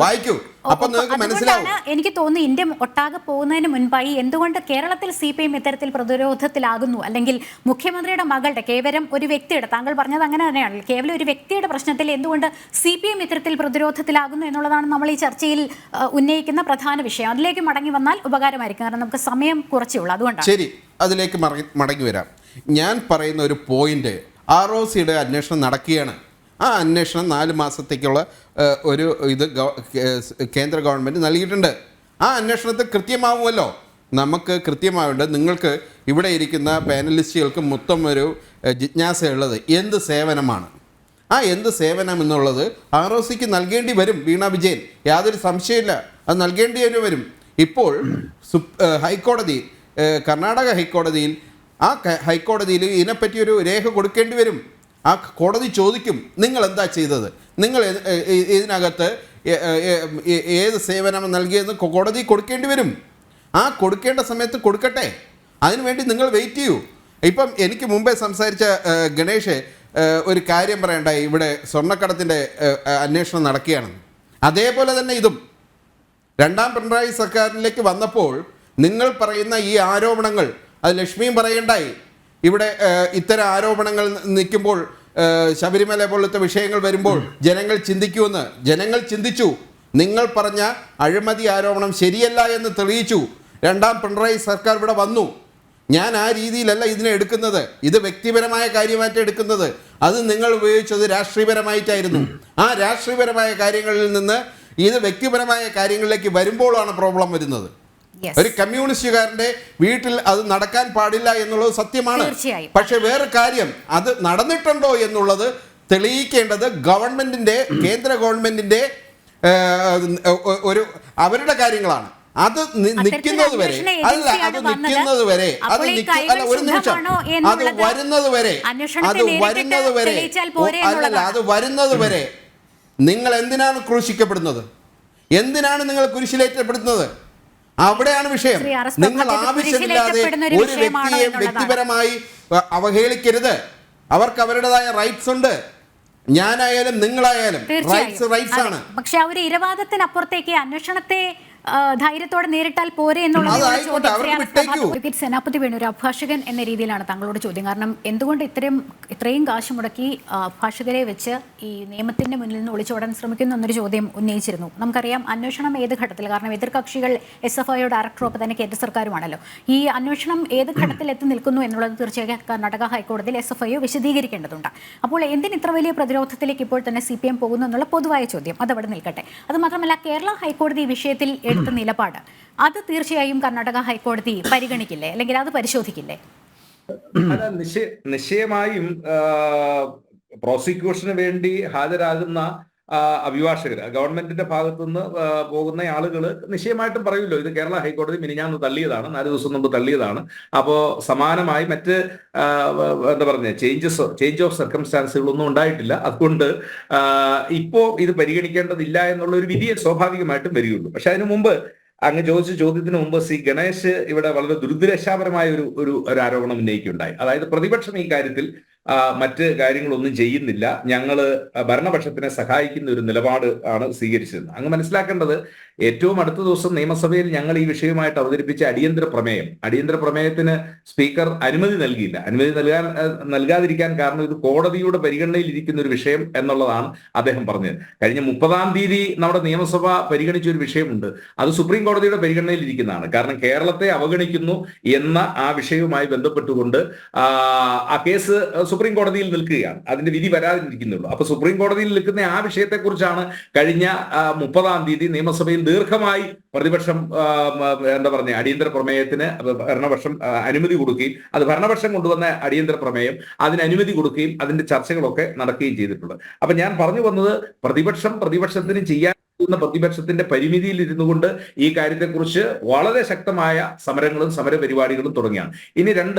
Speaker 3: വായിക്കൂ, അപ്പൊ നിങ്ങൾക്ക് മനസ്സിലാവും.
Speaker 1: എനിക്ക് തോന്നുന്നു ഇന്ത്യ ഒട്ടാകെ പോകുന്നതിന് മുൻപായി എന്തുകൊണ്ട് കേരളത്തിൽ CPM ഇത്തരത്തിൽ പ്രതിരോധത്തിലാകുന്നു, അല്ലെങ്കിൽ മുഖ്യമന്ത്രിയുടെ മകളുടെ കേവലം ഒരു വ്യക്തിയുടെ, താങ്കൾ പറഞ്ഞത് അങ്ങനെ തന്നെയാണല്ലോ, കേവലം ഒരു വ്യക്തിയുടെ പ്രശ്നത്തിൽ എന്തുകൊണ്ട് CPM ഇത്തരത്തിൽ പ്രതിരോധത്തിലാകുന്നു എന്നുള്ളതാണ് നമ്മൾ ഈ ചർച്ചയിൽ ഉന്നയിക്കുന്ന പ്രധാന വിഷയം. അതിലേക്ക് മടങ്ങി വന്നാൽ ഉപകാരമായിരിക്കും, കാരണം നമുക്ക് സമയം കുറച്ചേ ഉള്ളൂ, അതുകൊണ്ടാണ്.
Speaker 3: ശരി, അതിലേക്ക് മടങ്ങി വരാം. ഞാൻ പറയുന്ന ഒരു പോയിന്റ്, ROCയുടെ അന്വേഷണം നടക്കുകയാണ്. ആ അന്വേഷണം 4 മാസത്തേക്കുള്ള ഒരു ഇത് കേന്ദ്ര ഗവൺമെൻറ് നൽകിയിട്ടുണ്ട്. ആ അന്വേഷണത്തിൽ കൃത്യമാവുമല്ലോ, നമുക്ക് കൃത്യമാവുണ്ട്. നിങ്ങൾക്ക് ഇവിടെ ഇരിക്കുന്ന പാനലിസ്റ്റുകൾക്ക് മൊത്തം ഒരു ജിജ്ഞാസയുള്ളത് എന്ത് സേവനമാണ്. ആ എന്ത് സേവനം എന്നുള്ളത് ROCക്ക് നൽകേണ്ടി വരും. വീണ വിജയൻ, യാതൊരു സംശയമില്ല, അത് നൽകേണ്ടി വരും. ഇപ്പോൾ ഹൈക്കോടതി, കർണാടക ഹൈക്കോടതിയിൽ, ആ ഹൈക്കോടതിയിൽ ഇതിനെപ്പറ്റി ഒരു രേഖ കൊടുക്കേണ്ടി വരും. ആ കോടതി ചോദിക്കും, നിങ്ങൾ എന്താ ചെയ്തത്, നിങ്ങൾ ഇതിനകത്ത് ഏത് സേവനം നൽകിയെന്ന് കോടതി കൊടുക്കേണ്ടി വരും. ആ കൊടുക്കേണ്ട സമയത്ത് കൊടുക്കട്ടെ, അതിനുവേണ്ടി നിങ്ങൾ വെയിറ്റ് ചെയ്യൂ. ഇപ്പം എനിക്ക് മുമ്പേ സംസാരിച്ച ഗണേഷ് ഒരു കാര്യം പറയണ്ടായി, ഇവിടെ സ്വർണ്ണക്കടത്തിൻ്റെ അന്വേഷണം നടക്കുകയാണെന്ന്. അതേപോലെ തന്നെ ഇതും രണ്ടാം പിണറായി സർക്കാരിലേക്ക് വന്നപ്പോൾ നിങ്ങൾ പറയുന്ന ഈ ആരോപണങ്ങൾ, അത് ലക്ഷ്മിയും പറയണ്ടായി, ഇവിടെ ഇത്തരം ആരോപണങ്ങൾ നിൽക്കുമ്പോൾ, ശബരിമല പോലത്തെ വിഷയങ്ങൾ വരുമ്പോൾ ജനങ്ങൾ ചിന്തിക്കുമെന്ന്. ജനങ്ങൾ ചിന്തിച്ചു. നിങ്ങൾ പറഞ്ഞ അഴിമതി ആരോപണം ശരിയല്ല എന്ന് തെളിയിച്ചു. രണ്ടാം പിണറായി സർക്കാർ ഇവിടെ വന്നു. ഞാൻ ആ രീതിയിലല്ല ഇതിനെ എടുക്കുന്നത്, ഇത് വ്യക്തിപരമായ കാര്യമായിട്ട് എടുക്കുന്നത്. അത് നിങ്ങൾ ഉപയോഗിച്ചത് രാഷ്ട്രീയപരമായിട്ടായിരുന്നു. ആ രാഷ്ട്രീയപരമായ കാര്യങ്ങളിൽ നിന്ന് ഇത് വ്യക്തിപരമായ കാര്യങ്ങളിലേക്ക് വരുമ്പോഴാണ് പ്രോബ്ലം വരുന്നത്. ഒരു കമ്മ്യൂണിസ്റ്റുകാരന്റെ വീട്ടിൽ അത് നടക്കാൻ പാടില്ല എന്നുള്ളത് സത്യമാണ്. പക്ഷെ വേറെ കാര്യം, അത് നടന്നിട്ടുണ്ടോ എന്നുള്ളത് തെളിയിക്കേണ്ടത് ഗവൺമെന്റിന്റെ, കേന്ദ്ര ഗവൺമെന്റിന്റെ ഒരു അവരുടെ കാര്യങ്ങളാണ്. അത് നിൽക്കുന്നത് വരെ, അല്ല അത് നിൽക്കുന്നത് വരെ, ഒരു നിമിഷം, അത് വരുന്നത് വരെ, അത് വരുന്നത് വരെ നിങ്ങൾ എന്തിനാണ് ക്രൂശിക്കപ്പെടുന്നത്? എന്തിനാണ് നിങ്ങൾ കുരിശിലേറ്റപ്പെടുന്നത്? അവിടെയാണ് വിഷയം. നിങ്ങൾ ആവശ്യമില്ലാതെ ഒരു വ്യക്തിയെ വ്യക്തിപരമായി അവഹേളിക്കരുത്. അവർക്ക് അവരുടേതായ റൈറ്റ്സ് ഉണ്ട്. ഞാനായാലും നിങ്ങളായാലും റൈറ്റ്സ് ആണ്.
Speaker 1: പക്ഷെ ആ ഒരു ഇരവാദത്തിനപ്പുറത്തേക്ക് അന്വേഷണത്തെ ധൈര്യത്തോടെ നേരിട്ടാൽ പോരെ എന്നുള്ളത് സെനാപതി വേണു, ഒരു അഭിഭാഷകൻ എന്ന രീതിയിലാണ് താങ്കളോട് ചോദ്യം. കാരണം എന്തുകൊണ്ട് ഇത്രയും കാശ് മുടക്കി അഭിഭാഷകരെ വെച്ച് ഈ നിയമത്തിന്റെ മുന്നിൽ നിന്ന് ഒളിച്ചോടാൻ ശ്രമിക്കുന്നു എന്നൊരു ചോദ്യം ഉന്നയിച്ചിരുന്നു. നമുക്കറിയാം അന്വേഷണം ഏത് ഘട്ടത്തിൽ, കാരണം എതിർകക്ഷികൾ SFIO ഡയറക്ടർ, ഒപ്പം തന്നെ കേന്ദ്ര സർക്കാരുമാണല്ലോ. ഈ അന്വേഷണം ഏത് ഘട്ടത്തിൽ എത്തി നിൽക്കുന്നു എന്നുള്ളത് തീർച്ചയായും കർണാടക ഹൈക്കോടതിയിൽ SFIO വിശദീകരിക്കേണ്ടതുണ്ട്. അപ്പോൾ എന്തിന് ഇത്ര വലിയ പ്രതിരോധത്തിലേക്ക് ഇപ്പോൾ തന്നെ CPM പോകുന്നു എന്നുള്ള പൊതുവായ ചോദ്യം അതവിടെ നിൽക്കട്ടെ. അത് മാത്രമല്ല, കേരള ഹൈക്കോടതി വിഷയത്തിൽ എടുത്ത നിലപാട് അത് തീർച്ചയായും കർണാടക ഹൈക്കോടതി പരിഗണിക്കില്ലേ, അല്ലെങ്കിൽ അത് പരിശോധിക്കില്ലേ?
Speaker 4: നിശ്ചയമായും പ്രോസിക്യൂഷന് വേണ്ടി ഹാജരാകുന്ന അഭിഭാഷകർ, ഗവൺമെന്റിന്റെ ഭാഗത്തുനിന്ന് പോകുന്ന ആളുകൾ നിശ്ചയമായിട്ടും പറയുമല്ലോ, ഇത് കേരള ഹൈക്കോടതി മിനിഞ്ഞാന്ന് തള്ളിയതാണ്, 4 ദിവസം മുമ്പ് തള്ളിയതാണ്. അപ്പോൾ സമാനമായി മറ്റ് എന്താ പറഞ്ഞ ചേഞ്ച് ഓഫ് സർക്കംസ്റ്റാൻസുകളൊന്നും ഉണ്ടായിട്ടില്ല. അതുകൊണ്ട് ഇപ്പോ ഇത് പരിഗണിക്കേണ്ടതില്ല എന്നുള്ള ഒരു വിധിയെ സ്വാഭാവികമായിട്ടും വരികയുള്ളൂ. പക്ഷെ അതിനു മുമ്പ്, അങ്ങ് ചോദിച്ച ചോദ്യത്തിന് മുമ്പ് ഗണേഷ് ഇവിടെ വളരെ ദുരുദ്ദേശപരമായ ഒരു ആരോപണം ഉന്നയിക്കുകയുണ്ടായി. അതായത് പ്രതിപക്ഷം ഈ കാര്യത്തിൽ മറ്റ് കാര്യങ്ങളൊന്നും ചെയ്യുന്നില്ല, ഞങ്ങള് ഭരണപക്ഷത്തിനെ സഹായിക്കുന്ന ഒരു നിലപാട് ആണ് സ്വീകരിച്ചത്. അങ്ങ് മനസ്സിലാക്കേണ്ടത്, ഏറ്റവും അടുത്ത ദിവസം നിയമസഭയിൽ ഞങ്ങൾ ഈ വിഷയമായിട്ട് അവതരിപ്പിച്ച അടിയന്തര പ്രമേയത്തിന് സ്പീക്കർ അനുമതി നൽകിയില്ല. അനുമതി നൽകാതിരിക്കാൻ കാരണം ഇത് കോടതിയുടെ പരിഗണനയിൽ ഇരിക്കുന്ന ഒരു വിഷയം എന്നുള്ളതാണ് അദ്ദേഹം പറഞ്ഞത്. കഴിഞ്ഞ 30-ാം തീയതി നമ്മുടെ നിയമസഭ പരിഗണിച്ച ഒരു വിഷയമുണ്ട്, അത് സുപ്രീം കോടതിയുടെ പരിഗണനയിൽ ഇരിക്കുന്നതാണ്. കാരണം കേരളത്തെ അവഗണിക്കുന്നു എന്ന ആ വിഷയവുമായി ബന്ധപ്പെട്ടുകൊണ്ട് ആ കേസ് സുപ്രീം കോടതിയിൽ നിൽക്കുകയാണ്, അതിന്റെ വിധി വരാതിരിക്കുന്നുള്ളൂ. അപ്പൊ സുപ്രീം കോടതിയിൽ നിൽക്കുന്ന ആ വിഷയത്തെക്കുറിച്ചാണ് കഴിഞ്ഞ 30-ാം തീയതി നിയമസഭയിൽ ദീർഘമായി പ്രതിപക്ഷം എന്താ പറഞ്ഞ അടിയന്തര പ്രമേയത്തിന് ഭരണപക്ഷം അനുമതി കൊടുക്കുകയും, അത് ഭരണപക്ഷം കൊണ്ടുവന്ന അടിയന്തര പ്രമേയം അതിന് അനുമതി കൊടുക്കുകയും അതിന്റെ ചർച്ചകളൊക്കെ നടക്കുകയും ചെയ്തിട്ടുള്ളത്. അപ്പൊ ഞാൻ പറഞ്ഞു വന്നത്, പ്രതിപക്ഷത്തിന് ചെയ്യാൻ നിൽക്കുന്ന പ്രതിപക്ഷത്തിന്റെ പരിമിതിയിൽ ഇരുന്നു കൊണ്ട് ഈ കാര്യത്തെക്കുറിച്ച് വളരെ ശക്തമായ സമരങ്ങളും സമരപരിപാടികളും തുടങ്ങിയാണ്. ഇനി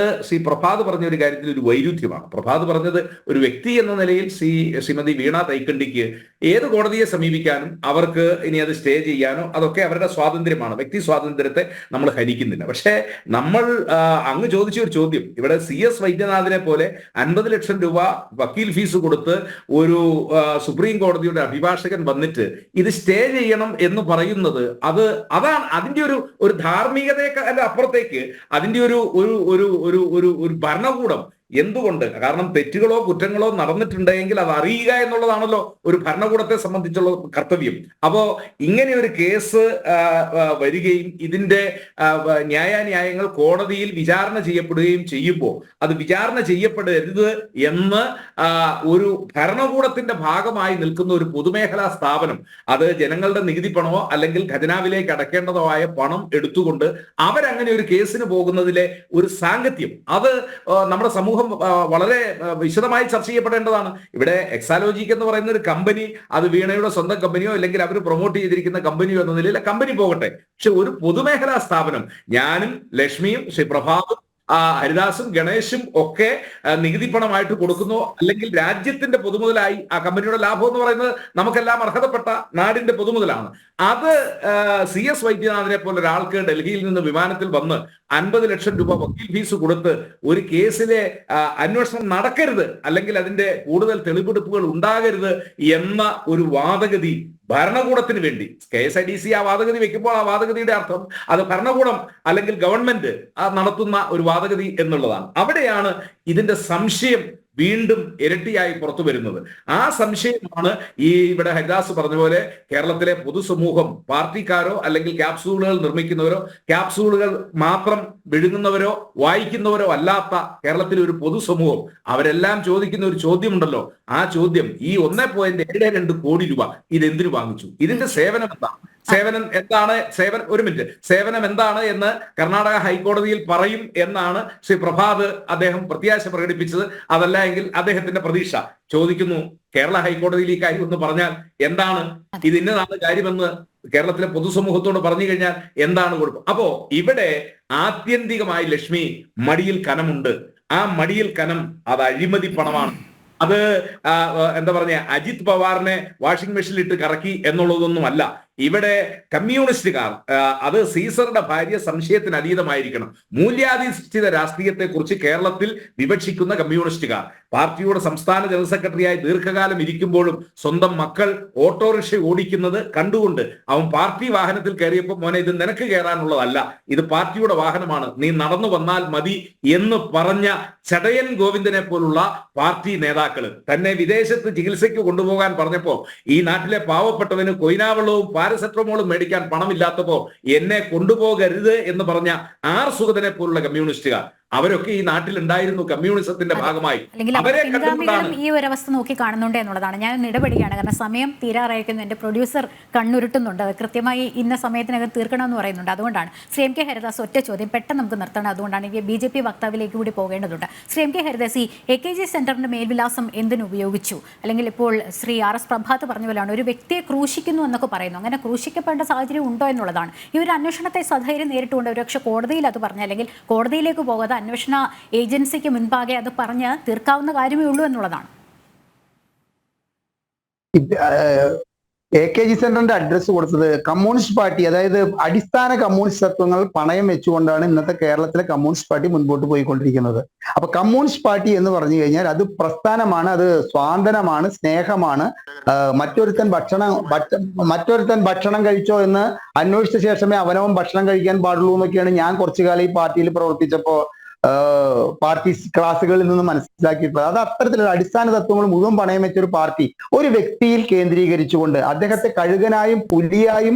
Speaker 4: ശ്രീ പ്രഭാത് പറഞ്ഞ ഒരു കാര്യത്തിൽ ഒരു വൈരുദ്ധ്യമാണ്. പ്രഭാത് പറഞ്ഞത് ഒരു വ്യക്തി എന്ന നിലയിൽ ശ്രീമതി വീണ തൈക്കണ്ടിക്ക് ഏത് കോടതിയെ സമീപിക്കാനും അവർക്ക് ഇനി അത് സ്റ്റേ ചെയ്യാനോ അതൊക്കെ അവരുടെ സ്വാതന്ത്ര്യമാണ്. വ്യക്തി സ്വാതന്ത്ര്യത്തെ നമ്മൾ ഹനിക്കുന്നില്ല. പക്ഷേ നമ്മൾ അങ്ങ് ചോദിച്ച ഒരു ചോദ്യം, ഇവിടെ CS വൈദ്യനാഥിനെ പോലെ 50 ലക്ഷം രൂപ വക്കീൽ ഫീസ് കൊടുത്ത് ഒരു സുപ്രീം കോടതിയുടെ അഭിഭാഷകൻ വന്നിട്ട് ഇത് സ്റ്റേ ചെയ്യണം എന്ന് പറയുന്നത് അതാണ് അതിന്റെ ഒരു ധാർമ്മികതയേക്കാൾ അപ്പുറത്തേക്ക് അതിന്റെ ഒരു ഭരണകൂടം എന്തുകൊണ്ട്? കാരണം തെറ്റുകളോ കുറ്റങ്ങളോ നടന്നിട്ടുണ്ടെങ്കിൽ അത് അറിയുക എന്നുള്ളതാണല്ലോ ഒരു ഭരണകൂടത്തെ സംബന്ധിച്ചുള്ള കർത്തവ്യം. അപ്പോ ഇങ്ങനെ ഒരു കേസ് വരികയും ഇതിന്റെ ന്യായാന്യായങ്ങൾ കോടതിയിൽ വിചാരണ ചെയ്യപ്പെടുകയും ചെയ്യുമ്പോൾ അത് വിചാരണ ചെയ്യപ്പെടരുത് എന്ന് ഒരു ഭരണകൂടത്തിന്റെ ഭാഗമായി നിൽക്കുന്ന ഒരു പൊതുമേഖലാ സ്ഥാപനം അത് ജനങ്ങളുടെ നികുതി പണമോ അല്ലെങ്കിൽ ഖജനാവിലേക്ക് അടക്കേണ്ടതോ ആയ പണം എടുത്തുകൊണ്ട് അവരങ്ങനെ ഒരു കേസിന് പോകുന്നതിലെ ഒരു സാങ്കത്യം അത് നമ്മുടെ സമൂഹം വളരെ വിശദമായി ചർച്ച ചെയ്യപ്പെടേണ്ടതാണ്. ഇവിടെ എക്സാലോജിക് എന്ന് പറയുന്ന ഒരു കമ്പനി അത് വീണയുടെ സ്വന്തം കമ്പനിയോ അല്ലെങ്കിൽ അവർ പ്രൊമോട്ട് ചെയ്തിരിക്കുന്ന കമ്പനിയോ എന്ന നിലയിൽ കമ്പനി പോകട്ടെ. പക്ഷെ ഒരു പൊതുമേഖലാ സ്ഥാപനം, ഞാനും ലക്ഷ്മിയും ശ്രീ പ്രഭാതും ഹരിദാസും ഗണേശും ഒക്കെ നികുതി പണമായിട്ട് കൊടുക്കുന്നു, അല്ലെങ്കിൽ രാജ്യത്തിന്റെ പൊതുമുതലായി ആ കമ്പനിയുടെ ലാഭം എന്ന് പറയുന്നത് നമുക്കെല്ലാം അർഹതപ്പെട്ട നാടിന്റെ പൊതുമുതലാണ്. അത് CS വൈദ്യനാഥിനെ പോലെ ഒരാൾക്ക് ഡൽഹിയിൽ നിന്ന് വിമാനത്തിൽ വന്ന് 50 ലക്ഷം രൂപ വക്കീൽ ഫീസ് കൊടുത്ത് ഒരു കേസിലെ അന്വേഷണം നടക്കരുത് അല്ലെങ്കിൽ അതിന്റെ കൂടുതൽ തെളിവെടുപ്പുകൾ ഉണ്ടാകരുത് എന്ന ഒരു വാദഗതി ഭരണകൂടത്തിന് വേണ്ടി KSIDC ആ വാദഗതി വെക്കുമ്പോൾ ആ വാദഗതിയുടെ അർത്ഥം അത് ഭരണകൂടം അല്ലെങ്കിൽ ഗവൺമെന്റ് നടത്തുന്ന ഒരു വാദഗതി എന്നുള്ളതാണ്. അവിടെയാണ് ഇതിന്റെ സംശയം വീണ്ടും ഇരട്ടിയായി പുറത്തു വരുന്നത്. ആ സംശയമാണ് ഇവിടെ ഹരിദാസ് പറഞ്ഞ പോലെ കേരളത്തിലെ പൊതുസമൂഹം പാർട്ടിക്കാരോ അല്ലെങ്കിൽ ക്യാപ്സൂളുകൾ നിർമ്മിക്കുന്നവരോ ക്യാപ്സൂളുകൾ മാത്രം വിഴുങ്ങുന്നവരോ വായിക്കുന്നവരോ അല്ലാത്ത കേരളത്തിലെ ഒരു പൊതുസമൂഹം അവരെല്ലാം ചോദിക്കുന്ന ഒരു ചോദ്യമുണ്ടല്ലോ. ആ ചോദ്യം ഈ 1.72 കോടി രൂപ ഇതെന്തിനു വാങ്ങിച്ചു? ഇതിന്റെ സേവനം എന്താണ്? സേവനം എന്താണ് എന്ന് കർണാടക ഹൈക്കോടതിയിൽ പറയും എന്നാണ് ശ്രീ പ്രഭാത് അദ്ദേഹം പ്രത്യാശ പ്രകടിപ്പിച്ചത്. അതല്ല എങ്കിൽ അദ്ദേഹത്തിന്റെ പ്രതീക്ഷ ചോദിക്കുന്നു, കേരള ഹൈക്കോടതിയിൽ ഈ കാര്യം എന്ന് പറഞ്ഞാൽ എന്താണ് ഇത് ഇന്നതാണ് കാര്യമെന്ന് കേരളത്തിലെ പൊതുസമൂഹത്തോട് പറഞ്ഞു കഴിഞ്ഞാൽ എന്താണ് കുഴപ്പം? അപ്പോ ഇവിടെ ആത്യന്തികമായി ലക്ഷ്മി മടിയിൽ കനമുണ്ട്. ആ മടിയിൽ കനം അത് അഴിമതി പണമാണ്. അത് എന്താ പറഞ്ഞ അജിത് പവാറിനെ വാഷിംഗ് മെഷീനിലിട്ട് കറക്കി എന്നുള്ളതൊന്നുമല്ല. ഇവിടെ കമ്മ്യൂണിസ്റ്റുകാർ അത് സീസറുടെ ഭാര്യ സംശയത്തിന് അതീതമായിരിക്കണം. മൂല്യാധിഷ്ഠിത രാഷ്ട്രീയത്തെ കുറിച്ച് കേരളത്തിൽ വിവക്ഷിക്കുന്ന കമ്മ്യൂണിസ്റ്റുകാർ പാർട്ടിയുടെ സംസ്ഥാന ജനറൽ സെക്രട്ടറിയായി ദീർഘകാലം ഇരിക്കുമ്പോഴും സ്വന്തം മക്കൾ ഓട്ടോറിക്ഷ ഓടിക്കുന്നത് കണ്ടുകൊണ്ട് അവൻ പാർട്ടി വാഹനത്തിൽ കയറിയപ്പോൾ മോനെ ഇത് നിനക്ക് കയറാനുള്ളതല്ല, ഇത് പാർട്ടിയുടെ വാഹനമാണ്, നീ നടന്നു വന്നാൽ മതി എന്ന് പറഞ്ഞ ചടയൻ ഗോവിന്ദനെ പോലുള്ള പാർട്ടി നേതാക്കൾ തന്നെ വിദേശത്ത് ചികിത്സയ്ക്ക് കൊണ്ടുപോകാൻ പറഞ്ഞപ്പോ ഈ നാട്ടിലെ പാവപ്പെട്ടവന് കൊയിനാവളവും പാരസെറ്റമോളും മേടിക്കാൻ പണമില്ലാത്തപ്പോ എന്നെ കൊണ്ടുപോകരുത് എന്ന് പറഞ്ഞ ആർ സുഗതനെ പോലുള്ള കമ്മ്യൂണിസ്റ്റുകാർ അവരൊക്കെ ഈ നാട്ടിലുണ്ടായിരുന്നു കമ്മ്യൂണിസത്തിന്റെ ഭാഗമായി.
Speaker 1: ഈ ഒരു അവസ്ഥ നോക്കി കാണുന്നുണ്ട് എന്നുള്ളതാണ്. ഞാൻ ഇടപെടുകയാണ്, കാരണം സമയം തീരാറായിരിക്കുന്നു. എന്റെ പ്രൊഡ്യൂസർ കണ്ണുരുട്ടുന്നുണ്ട്, അത് കൃത്യമായി ഇന്ന സമയത്തിനകം തീർക്കണമെന്ന് പറയുന്നുണ്ട്. അതുകൊണ്ടാണ് ശ്രീ എം കെ ഹരിദാസ് ഒറ്റ ചോദ്യം പെട്ടെന്ന് നമുക്ക് നിർത്തണം. അതുകൊണ്ടാണ് ഈ BJP വക്താവിലേക്ക് കൂടി പോകേണ്ടതുണ്ട്. ശ്രീ എം കെ ഹരിദാസ്, ഈ AKG സെന്ററിന്റെ മേൽവിലാസം എന്തിനുപയോഗിച്ചു? അല്ലെങ്കിൽ ഇപ്പോൾ ശ്രീ RS പ്രഭാത് പറഞ്ഞ പോലെയാണ് ഒരു വ്യക്തിയെ ക്രൂശിക്കുന്നു എന്നൊക്കെ പറയുന്നു. അങ്ങനെ ക്രൂശിക്കപ്പെടേണ്ട സാഹചര്യം ഉണ്ടോ എന്നുള്ളതാണ്. ഈ ഒരു അന്വേഷണത്തെ സധൈര്യം നേരിട്ടുകൊണ്ട് ഒരുപക്ഷെ കോടതിയിൽ അത് പറഞ്ഞ അല്ലെങ്കിൽ കോടതിയിലേക്ക് പോകാതെ അന്വേഷണ ഏജൻസിക്ക് മുൻപാകെ അത് പറഞ്ഞ് തീർക്കാവുന്ന കാര്യമേ ഉള്ളൂ എന്നുള്ളതാണ്.
Speaker 5: AKG സെന്ററിന്റെ അഡ്രസ്സ് കൊടുത്തത് കമ്മ്യൂണിസ്റ്റ് പാർട്ടി, അതായത് അടിസ്ഥാന കമ്മ്യൂണിസ്റ്റ് തത്വങ്ങൾ പണയം വെച്ചുകൊണ്ടാണ് ഇന്നത്തെ കേരളത്തിലെ കമ്മ്യൂണിസ്റ്റ് പാർട്ടി മുൻപോട്ട് പോയിക്കൊണ്ടിരിക്കുന്നത്. അപ്പൊ കമ്മ്യൂണിസ്റ്റ് പാർട്ടി എന്ന് പറഞ്ഞു കഴിഞ്ഞാൽ അത് പ്രസ്ഥാനമാണ്, അത് സ്വാതന്ത്ര്യമാണ്, സ്നേഹമാണ്. മറ്റൊരുത്തൻ ഭക്ഷണം കഴിച്ചോ എന്ന് അന്വേഷിച്ച ശേഷമേ അവനവൻ ഭക്ഷണം കഴിക്കാൻ പാടുള്ളൂ എന്നൊക്കെയാണ് ഞാൻ കുറച്ചു കാലം ഈ പാർട്ടിയിൽ പ്രവർത്തിച്ചപ്പോ പാർട്ടി ക്ലാസ്സുകളിൽ നിന്ന് മനസ്സിലാക്കിയിട്ടുള്ളത്. അത് അത്തരത്തിലുള്ള അടിസ്ഥാന തത്വങ്ങൾ മുഴുവൻ പണയം വെച്ചൊരു പാർട്ടി ഒരു വ്യക്തിയിൽ കേന്ദ്രീകരിച്ചുകൊണ്ട് അദ്ദേഹത്തെ കഴുകനായും പുലിയായും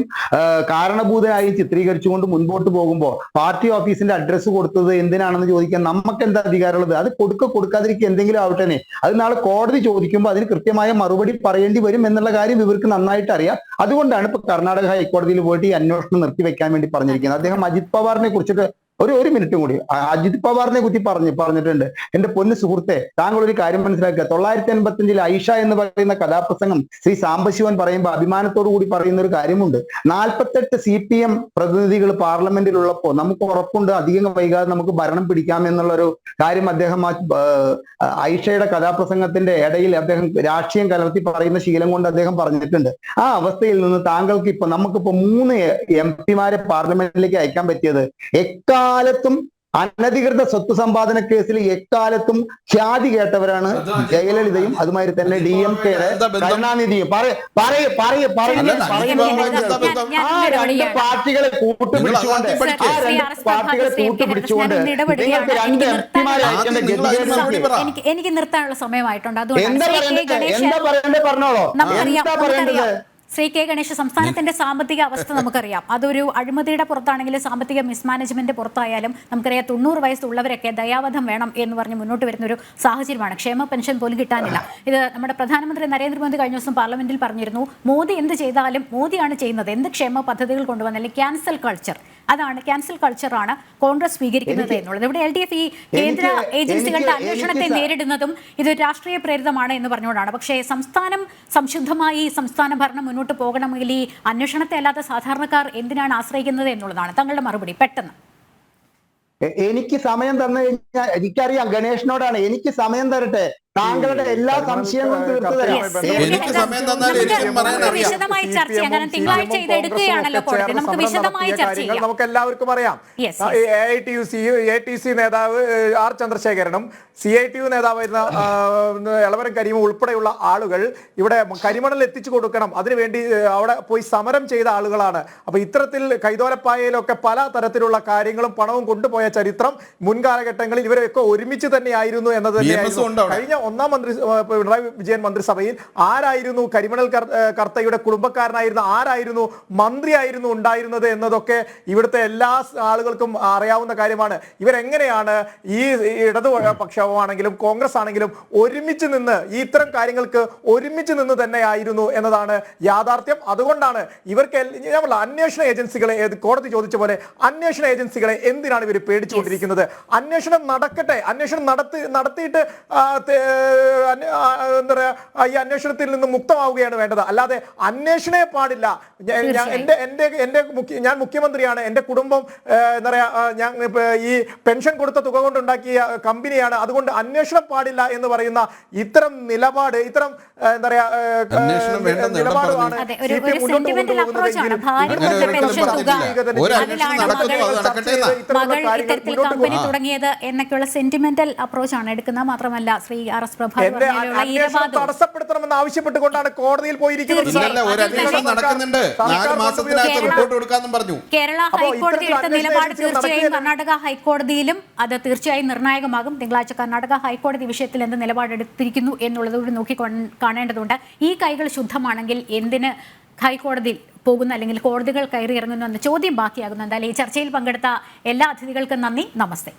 Speaker 5: കാരണഭൂതനായും ചിത്രീകരിച്ചുകൊണ്ട് മുൻപോട്ട് പോകുമ്പോൾ പാർട്ടി ഓഫീസിന്റെ അഡ്രസ്സ് കൊടുത്തത് എന്തിനാണെന്ന് ചോദിക്കാൻ നമുക്ക് എന്താ അധികാരമുള്ളത്? അത് കൊടുക്കാതിരിക്കുക എന്തെങ്കിലും ആവട്ടെ, അത് നാളെ കോടതി ചോദിക്കുമ്പോൾ അതിന് കൃത്യമായ മറുപടി പറയേണ്ടി വരും എന്നുള്ള കാര്യം ഇവർക്ക് നന്നായിട്ട് അറിയാം. അതുകൊണ്ടാണ് ഇപ്പൊ കർണാടക ഹൈക്കോടതിയിൽ പോയിട്ട് ഈ അന്വേഷണം നിർത്തിവെക്കാൻ വേണ്ടി പറഞ്ഞിരിക്കുന്നത്. അദ്ദേഹം അജിത് പവാറിനെ കുറിച്ചിട്ട് ഒരു മിനിറ്റും കൂടി. അജിത് പവാറിനെ കുറിച്ച് പറഞ്ഞിട്ടുണ്ട്. എന്റെ പൊന്ന് സുഹൃത്തെ, താങ്കൾ ഒരു കാര്യം മനസ്സിലാക്കുക. 985 ഐഷ എന്ന് പറയുന്ന കഥാപ്രസംഗം ശ്രീ സാംബശിവൻ പറയുമ്പോൾ അഭിമാനത്തോടു കൂടി പറയുന്ന ഒരു കാര്യമുണ്ട്. 48 CPM പ്രതിനിധികൾ പാർലമെന്റിലുള്ളപ്പോൾ നമുക്ക് ഉറപ്പുണ്ട് അധികം വൈകാതെ നമുക്ക് ഭരണം പിടിക്കാമെന്നുള്ളൊരു കാര്യം അദ്ദേഹം ഐഷയുടെ കഥാപ്രസംഗത്തിന്റെ ഇടയിൽ അദ്ദേഹം രാഷ്ട്രീയം കലർത്തി പറയുന്ന ശീലം കൊണ്ട് അദ്ദേഹം പറഞ്ഞിട്ടുണ്ട്. ആ അവസ്ഥയിൽ നിന്ന് താങ്കൾക്ക് നമുക്കിപ്പോ 3 MP പാർലമെന്റിലേക്ക് അയക്കാൻ പറ്റിയത് എക്കാലത്തും അനധികൃത സ്വത്ത് സമ്പാദന കേസിൽ എക്കാലത്തും ഖ്യാതി കേട്ടവരാണ് ജയലളിതയും അതുമാതിരി തന്നെ DMKയുടെ കരുണാനിധിയും. ആ 2 പാർട്ടികളെ കൂട്ടുപിടിച്ചുകൊണ്ട് നിങ്ങൾക്ക് 2 MP അയക്കേണ്ട ഗതികേട്.
Speaker 1: എനിക്ക് നിർത്താനുള്ള സമയമായിട്ടുണ്ട്.
Speaker 5: എന്താ പറയണ്ടേ പറഞ്ഞോളൂ. എന്താ പറയേണ്ടത്?
Speaker 1: ശ്രീ കെ ഗണേഷ്, സംസ്ഥാനത്തിന്റെ സാമ്പത്തിക അവസ്ഥ നമുക്കറിയാം. അതൊരു അഴിമതിയുടെ പുറത്താണെങ്കിലും സാമ്പത്തിക മിസ്മാനേജ്മെന്റ് പുറത്തായാലും നമുക്കറിയാം 90 വയസ്സുള്ളവരൊക്കെ ദയാവധം വേണം എന്ന് പറഞ്ഞ് മുന്നോട്ട് വരുന്ന ഒരു സാഹചര്യമാണ്. ക്ഷേമ പെൻഷൻ പോലും കിട്ടാനില്ല. ഇത് നമ്മുടെ പ്രധാനമന്ത്രി നരേന്ദ്രമോദി കഴിഞ്ഞ ദിവസം പാർലമെന്റിൽ പറഞ്ഞിരുന്നു, മോദി എന്ത് ചെയ്താലും മോദിയാണ് ചെയ്യുന്നത്, എന്ത് ക്ഷേമ പദ്ധതികൾ കൊണ്ടുവന്നാലും ക്യാൻസൽ കൾച്ചർ, അതാണ് ക്യാൻസൽ കൾച്ചറാണ് കോൺഗ്രസ് സ്വീകരിക്കുന്നത് എന്നുള്ളത്. ഇവിടെ LDF ഈ കേന്ദ്ര ഏജൻസികളുടെ അന്വേഷണത്തെ നേരിടുന്നതും ഇത് രാഷ്ട്രീയ പ്രേരിതമാണ് എന്ന് പറഞ്ഞുകൊണ്ടാണ്. പക്ഷേ സംസ്ഥാനം സംശുദ്ധമായി സംസ്ഥാന ഭരണം മുന്നോട്ട് പോകണമെങ്കിൽ ഈ അന്വേഷണത്തെ അല്ലാതെ സാധാരണക്കാർ എന്തിനാണ് ആശ്രയിക്കുന്നത് എന്നുള്ളതാണ് താങ്കളുടെ മറുപടി. പെട്ടെന്ന്
Speaker 5: എനിക്ക് സമയം തന്നു കഴിഞ്ഞാൽ എനിക്കറിയാം ഗണേഷിനോടാണ്. എനിക്ക് സമയം തരട്ടെ, താങ്കളുടെ എല്ലാ സംശയങ്ങളും തീർത്തു തരാം.
Speaker 3: എനിക്ക് സമയം തന്നാൽ എനിക്കും പറയാൻ അറിയാം.
Speaker 1: വിശദമായി ചർച്ച ചെയ്യാം. കാരണം തിങ്കളാഴ്ച ഇത് എടുക്കുകയാണല്ലോ കോടതി. നമുക്ക് വിശദമായി ചർച്ച ചെയ്യാം.
Speaker 2: നമുക്ക് എല്ലാവർക്കും അറിയാം. AITC നേതാവ് R ചന്ദ്രശേഖരനും CITU നേതാവായിരുന്ന എളവരം കരീമും ഉൾപ്പെടെയുള്ള ആളുകൾ ഇവിടെ കരിമണൽ എത്തിച്ചു കൊടുക്കണം, അതിനുവേണ്ടി അവിടെ പോയി സമരം ചെയ്ത ആളുകളാണ്. അപ്പൊ ഇത്തരത്തിൽ കൈതോലപ്പായയിലൊക്കെ പല തരത്തിലുള്ള കാര്യങ്ങളും പണവും കൊണ്ടുപോയ ചരിത്രം മുൻകാലഘട്ടങ്ങളിൽ ഇവരൊക്കെ ഒരുമിച്ച് തന്നെയായിരുന്നു എന്നത് തന്നെയായിരുന്നു. കഴിഞ്ഞ 1ാം പിണറായി വിജയൻ മന്ത്രിസഭയിൽ ആരായിരുന്നു കരിമണൽ കർത്തയുടെ കുടുംബക്കാരനായിരുന്ന ആരായിരുന്നു മന്ത്രിയായിരുന്നു ഉണ്ടായിരുന്നത് എന്നതൊക്കെ ഇവിടുത്തെ എല്ലാ ആളുകൾക്കും അറിയാവുന്ന കാര്യമാണ്. ഇവരെങ്ങനെയാണ് ഈ ഇടതുപക്ഷമാണെങ്കിലും കോൺഗ്രസ് ആണെങ്കിലും ഒരുമിച്ച് നിന്ന് ഈ ഇത്തരം കാര്യങ്ങൾക്ക് ഒരുമിച്ച് നിന്ന് തന്നെയായിരുന്നു എന്നതാണ് യാഥാർത്ഥ്യം. അതുകൊണ്ടാണ് ഇവർക്ക് അന്വേഷണ ഏജൻസികളെ, കോടതി ചോദിച്ച പോലെ അന്വേഷണ ഏജൻസികളെ എന്തിനാണ് ഇവർ പേടിച്ചുകൊണ്ടിരിക്കുന്നത്? അന്വേഷണം നടക്കട്ടെ. അന്വേഷണം നടത്തിയിട്ട് എന്താ പറയാ, ഈ അന്വേഷണത്തിൽ നിന്ന് മുക്തമാവുകയാണ് വേണ്ടത്. അല്ലാതെ അന്വേഷണേ പാടില്ല. ഞാൻ മുഖ്യമന്ത്രിയാണ്, എന്റെ കുടുംബം എന്താ പറയാ, ഞാൻ ഈ പെൻഷൻ കൊടുത്ത തുക കൊണ്ടുണ്ടാക്കിയ കമ്പനിയാണ്, അതുകൊണ്ട് അന്വേഷണം പാടില്ല എന്ന് പറയുന്ന ഇത്തരം നിലപാട്, ഇത്തരം എന്താ പറയാ നിലപാടാണ്
Speaker 1: തുടങ്ങിയത് എന്നൊക്കെയുള്ള സെന്റിമെന്റൽ അപ്രോച്ചാണ് എടുക്കുന്നത്. മാത്രമല്ല ശ്രീ RS പ്രഭാത്
Speaker 2: തടസ്സപ്പെടുത്തണമെന്ന് ആവശ്യപ്പെട്ടുകൊണ്ടാണ് കോടതിയിൽ പോയിരിക്കുന്നത്.
Speaker 1: കേരള ഹൈക്കോടതി എടുത്ത നിലപാട് തീർച്ചയായും കർണാടക ഹൈക്കോടതിയിലും അത് തീർച്ചയായും നിർണായകമാകും. തിങ്കളാഴ്ച കർണാടക ഹൈക്കോടതി വിഷയത്തിൽ എന്ത് നിലപാടെടുത്തിരിക്കുന്നു എന്നുള്ളതുകൂടി നോക്കി കാണേണ്ടതുണ്ട്. ഈ കൈകൾ ശുദ്ധമാണെങ്കിൽ എന്തിന് ഹൈക്കോടതിയിൽ പോകുന്നു, അല്ലെങ്കിൽ കോടതികൾ കയറി ഇറങ്ങുന്നു എന്ന ചോദ്യം ബാക്കിയാകുന്നു. എന്തായാലും ഈ ചർച്ചയിൽ പങ്കെടുത്ത എല്ലാ അതിഥികൾക്കും നന്ദി. നമസ്തേ.